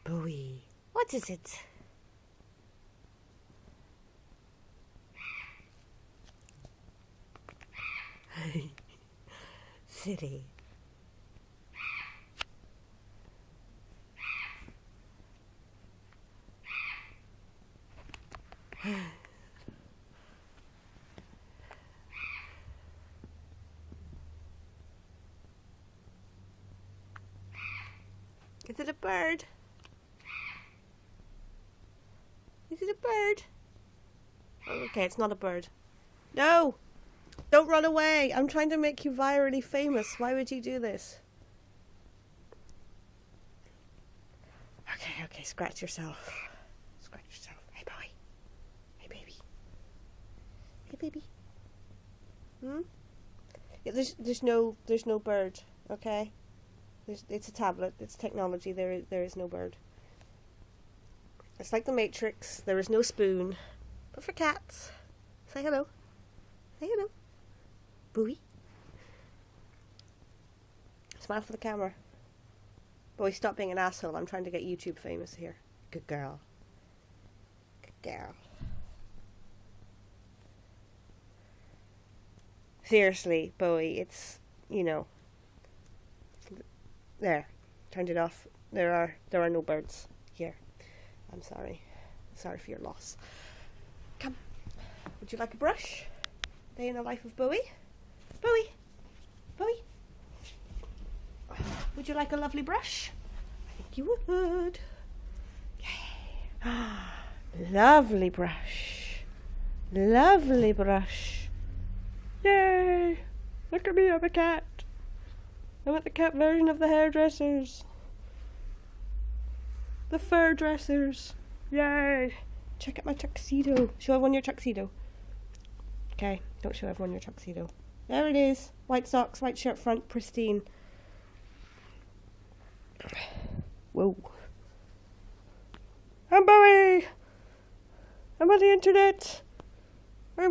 Bowie. What is it? Silly. Is it a bird? Is it a bird? Oh, okay, it's not a bird. No! Don't run away! I'm trying to make you virally famous. Why would you do this? Okay, scratch yourself. Scratch yourself. Hey, boy. Hey, baby. Hey, baby. Yeah, there's no bird, okay? It's a tablet. It's technology. There is no bird. It's like the Matrix. There is no spoon. But for cats, say hello. Say hello. Bowie. Smile for the camera. Boy, stop being an asshole. I'm trying to get YouTube famous here. Good girl. Good girl. Seriously, Bowie, it's, there. Turned it off. There are no birds here. I'm sorry. Sorry for your loss. Come. Would you like a brush? Day in the life of Bowie? Bowie? Bowie? Would you like a lovely brush? I think you would. Yay. Lovely brush. Lovely brush. Yay. Look at me, I'm a cat. I'm at the cat version of the hairdressers. The fur dressers. Yay. Check out my tuxedo. Show everyone your tuxedo. Okay, don't show everyone your tuxedo. There it is. White socks, white shirt front, pristine. Whoa. I'm Bowie. I'm on the internet.